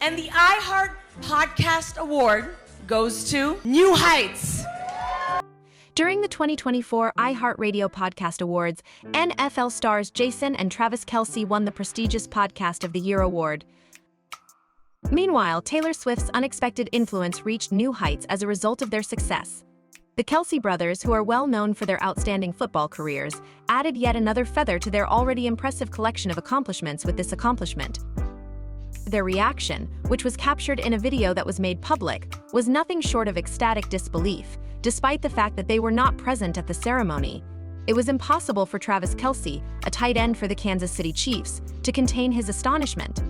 And the iHeart Podcast Award goes to New Heights. During the 2024 iHeartRadio Podcast Awards, NFL stars Jason and Travis Kelce won the prestigious Podcast of the Year award. Meanwhile, Taylor Swift's unexpected influence reached new heights as a result of their success. The Kelce brothers, who are well known for their outstanding football careers, added yet another feather to their already impressive collection of accomplishments with this accomplishment. Their reaction, which was captured in a video that was made public, was nothing short of ecstatic disbelief, despite the fact that they were not present at the ceremony. It was impossible for Travis Kelce, a tight end for the Kansas City Chiefs, to contain his astonishment.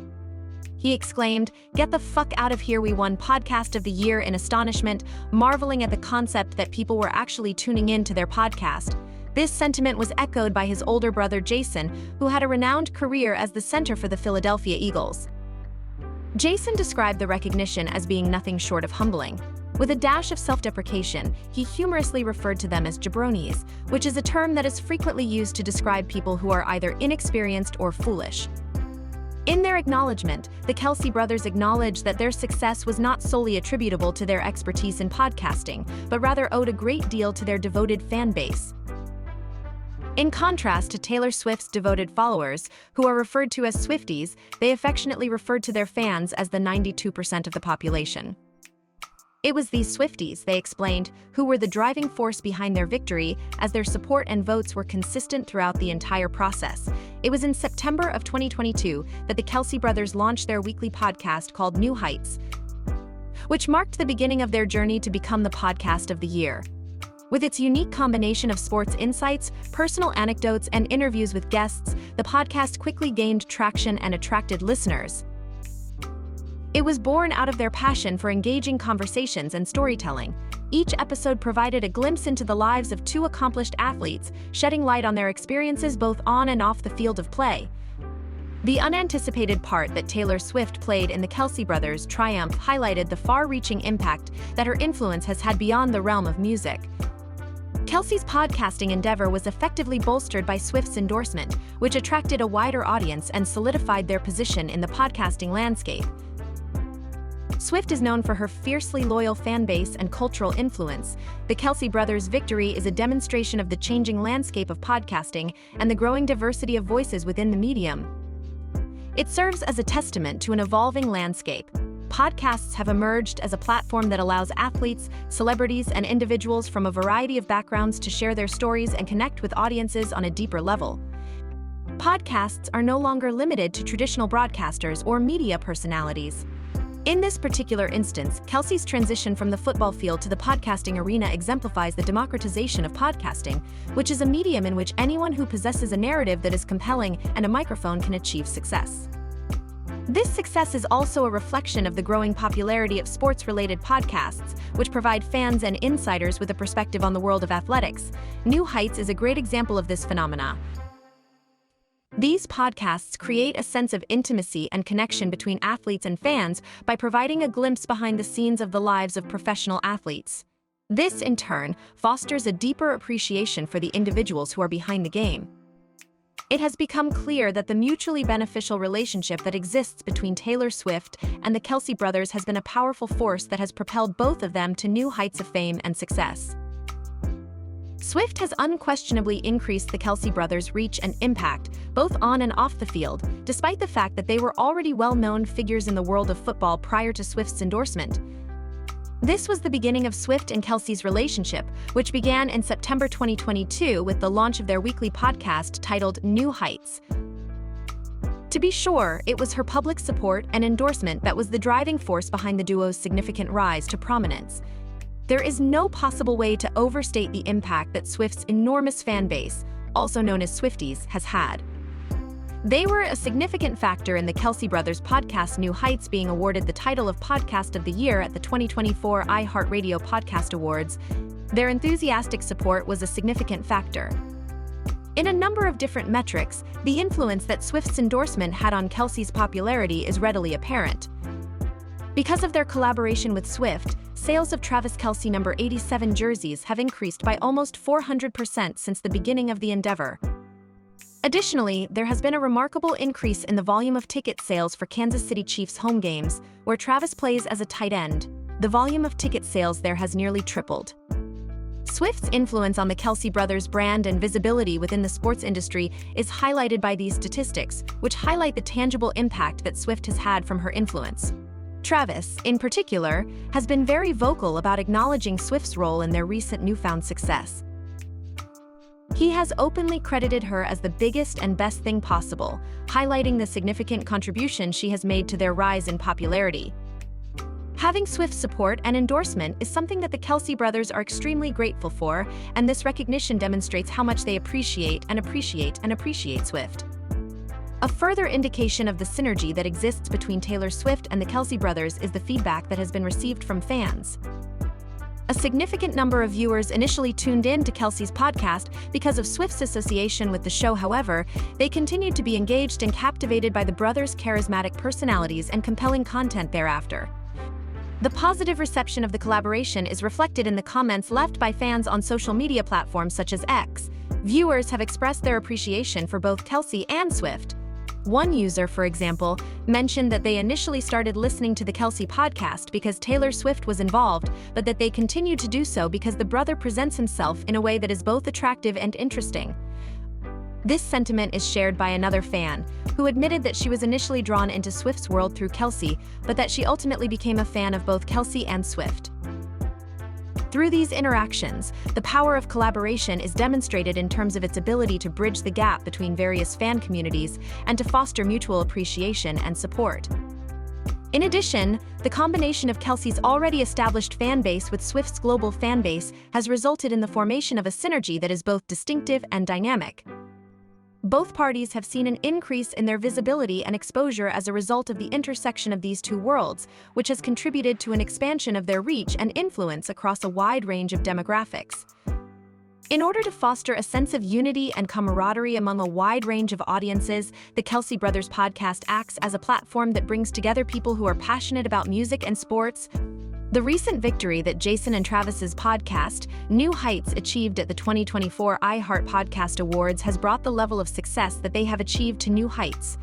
He exclaimed, "Get the fuck out of here, we won Podcast of the Year," in astonishment, marveling at the concept that people were actually tuning in to their podcast. This sentiment was echoed by his older brother Jason, who had a renowned career as the center for the Philadelphia Eagles. Jason described the recognition as being nothing short of humbling. With a dash of self-deprecation, he humorously referred to them as jabronis, which is a term that is frequently used to describe people who are either inexperienced or foolish. In their acknowledgement, the Kelce brothers acknowledged that their success was not solely attributable to their expertise in podcasting, but rather owed a great deal to their devoted fan base. In contrast to Taylor Swift's devoted followers, who are referred to as Swifties, they affectionately referred to their fans as the 92% of the population. It was these Swifties, they explained, who were the driving force behind their victory, as their support and votes were consistent throughout the entire process. It was in September of 2022 that the Kelce brothers launched their weekly podcast called New Heights, which marked the beginning of their journey to become the Podcast of the Year. With its unique combination of sports insights, personal anecdotes, and interviews with guests, the podcast quickly gained traction and attracted listeners. It was born out of their passion for engaging conversations and storytelling. Each episode provided a glimpse into the lives of two accomplished athletes, shedding light on their experiences both on and off the field of play. The unanticipated part that Taylor Swift played in the Kelce brothers' triumph highlighted the far-reaching impact that her influence has had beyond the realm of music. Kelce's podcasting endeavor was effectively bolstered by Swift's endorsement, which attracted a wider audience and solidified their position in the podcasting landscape. Swift is known for her fiercely loyal fan base and cultural influence. The Kelce brothers' victory is a demonstration of the changing landscape of podcasting and the growing diversity of voices within the medium. It serves as a testament to an evolving landscape. Podcasts have emerged as a platform that allows athletes, celebrities, and individuals from a variety of backgrounds to share their stories and connect with audiences on a deeper level. Podcasts are no longer limited to traditional broadcasters or media personalities. In this particular instance, Kelce's transition from the football field to the podcasting arena exemplifies the democratization of podcasting, which is a medium in which anyone who possesses a narrative that is compelling and a microphone can achieve success. This success is also a reflection of the growing popularity of sports-related podcasts, which provide fans and insiders with a perspective on the world of athletics. New Heights is a great example of this phenomena. These podcasts create a sense of intimacy and connection between athletes and fans by providing a glimpse behind the scenes of the lives of professional athletes. This, in turn, fosters a deeper appreciation for the individuals who are behind the game. It has become clear that the mutually beneficial relationship that exists between Taylor Swift and the Kelce brothers has been a powerful force that has propelled both of them to new heights of fame and success. Swift has unquestionably increased the Kelce brothers' reach and impact, both on and off the field, despite the fact that they were already well-known figures in the world of football prior to Swift's endorsement. This was the beginning of Swift and Kelce's relationship, which began in September 2022 with the launch of their weekly podcast titled New Heights. To be sure, it was her public support and endorsement that was the driving force behind the duo's significant rise to prominence. There is no possible way to overstate the impact that Swift's enormous fan base, also known as Swifties, has had. They were a significant factor in the Kelce brothers' podcast New Heights being awarded the title of Podcast of the Year at the 2024 iHeartRadio Podcast Awards. Their enthusiastic support was a significant factor. In a number of different metrics, the influence that Swift's endorsement had on Kelce's popularity is readily apparent. Because of their collaboration with Swift, sales of Travis Kelce number 87 jerseys have increased by almost 400% since the beginning of the endeavor. Additionally, there has been a remarkable increase in the volume of ticket sales for Kansas City Chiefs home games, where Travis plays as a tight end. The volume of ticket sales there has nearly tripled. Swift's influence on the Kelce brothers' brand and visibility within the sports industry is highlighted by these statistics, which highlight the tangible impact that Swift has had from her influence. Travis, in particular, has been very vocal about acknowledging Swift's role in their recent newfound success. He has openly credited her as the biggest and best thing possible, highlighting the significant contribution she has made to their rise in popularity. Having Swift's support and endorsement is something that the Kelce brothers are extremely grateful for, and this recognition demonstrates how much they appreciate Swift. A further indication of the synergy that exists between Taylor Swift and the Kelce brothers is the feedback that has been received from fans. A significant number of viewers initially tuned in to Kelce's podcast because of Swift's association with the show. However, they continued to be engaged and captivated by the brothers' charismatic personalities and compelling content thereafter. The positive reception of the collaboration is reflected in the comments left by fans on social media platforms such as X. Viewers have expressed their appreciation for both Kelce and Swift. One user, for example, mentioned that they initially started listening to the Kelce podcast because Taylor Swift was involved, but that they continued to do so because the brother presents himself in a way that is both attractive and interesting. This sentiment is shared by another fan, who admitted that she was initially drawn into Swift's world through Kelce, but that she ultimately became a fan of both Kelce and Swift. Through these interactions, the power of collaboration is demonstrated in terms of its ability to bridge the gap between various fan communities and to foster mutual appreciation and support. In addition, the combination of Kelce's already established fan base with Swift's global fan base has resulted in the formation of a synergy that is both distinctive and dynamic. Both parties have seen an increase in their visibility and exposure as a result of the intersection of these two worlds, which has contributed to an expansion of their reach and influence across a wide range of demographics. In order to foster a sense of unity and camaraderie among a wide range of audiences, the Kelce Brothers podcast acts as a platform that brings together people who are passionate about music and sports. The recent victory that Jason and Travis's podcast, New Heights, achieved at the 2024 iHeart Podcast Awards has brought the level of success that they have achieved to new heights.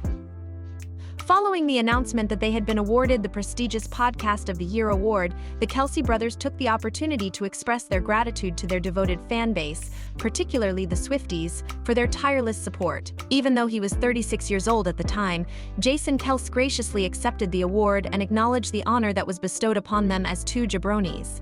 Following the announcement that they had been awarded the prestigious Podcast of the Year award, the Kelce brothers took the opportunity to express their gratitude to their devoted fan base, particularly the Swifties, for their tireless support. Even though he was 36 years old at the time, Jason Kelce graciously accepted the award and acknowledged the honor that was bestowed upon them as two jabronis.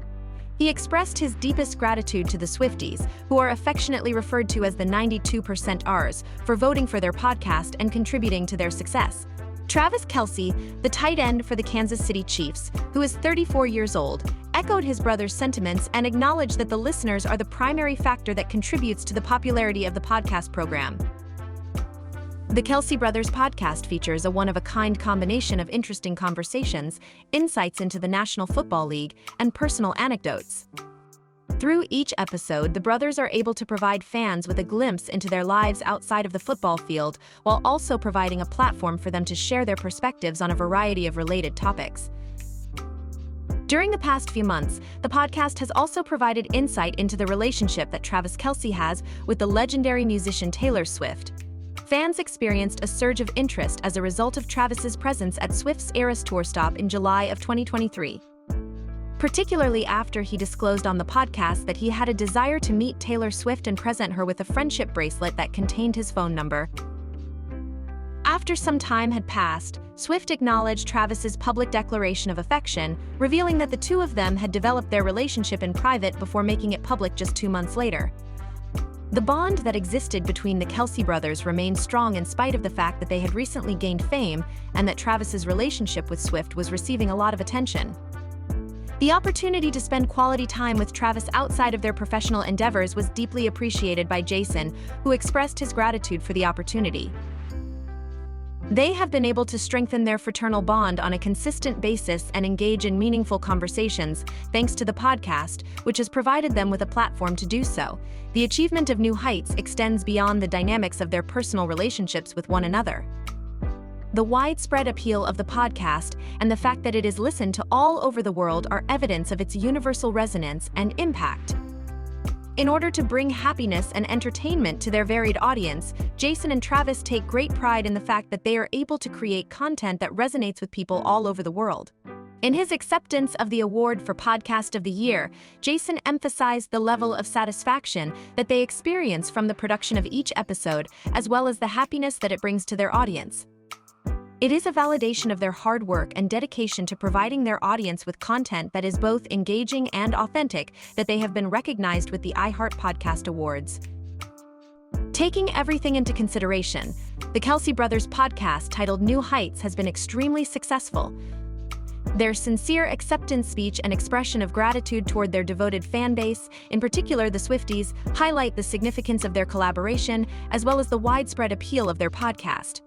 He expressed his deepest gratitude to the Swifties, who are affectionately referred to as the 92% Rs, for voting for their podcast and contributing to their success. Travis Kelce, the tight end for the Kansas City Chiefs, who is 34 years old, echoed his brother's sentiments and acknowledged that the listeners are the primary factor that contributes to the popularity of the podcast program. The Kelce Brothers podcast features a one-of-a-kind combination of interesting conversations, insights into the National Football League, and personal anecdotes. Through each episode, the brothers are able to provide fans with a glimpse into their lives outside of the football field, while also providing a platform for them to share their perspectives on a variety of related topics. During the past few months, the podcast has also provided insight into the relationship that Travis Kelce has with the legendary musician Taylor Swift. Fans experienced a surge of interest as a result of Travis's presence at Swift's Eras Tour stop in July of 2023. Particularly after he disclosed on the podcast that he had a desire to meet Taylor Swift and present her with a friendship bracelet that contained his phone number. After some time had passed, Swift acknowledged Travis's public declaration of affection, revealing that the two of them had developed their relationship in private before making it public just 2 months later. The bond that existed between the Kelce brothers remained strong in spite of the fact that they had recently gained fame and that Travis's relationship with Swift was receiving a lot of attention. The opportunity to spend quality time with Travis outside of their professional endeavors was deeply appreciated by Jason, who expressed his gratitude for the opportunity. They have been able to strengthen their fraternal bond on a consistent basis and engage in meaningful conversations, thanks to the podcast, which has provided them with a platform to do so. The achievement of new heights extends beyond the dynamics of their personal relationships with one another. The widespread appeal of the podcast and the fact that it is listened to all over the world are evidence of its universal resonance and impact. In order to bring happiness and entertainment to their varied audience, Jason and Travis take great pride in the fact that they are able to create content that resonates with people all over the world. In his acceptance of the award for Podcast of the Year, Jason emphasized the level of satisfaction that they experience from the production of each episode, as well as the happiness that it brings to their audience. It is a validation of their hard work and dedication to providing their audience with content that is both engaging and authentic that they have been recognized with the iHeart Podcast Awards. Taking everything into consideration, the Kelce brothers' podcast titled New Heights has been extremely successful. Their sincere acceptance speech and expression of gratitude toward their devoted fan base, in particular the Swifties, highlight the significance of their collaboration as well as the widespread appeal of their podcast.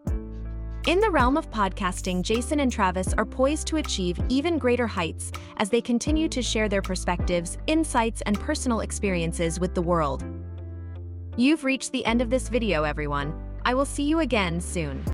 In the realm of podcasting, Jason and Travis are poised to achieve even greater heights as they continue to share their perspectives, insights, and personal experiences with the world. You've reached the end of this video, everyone. I will see you again soon.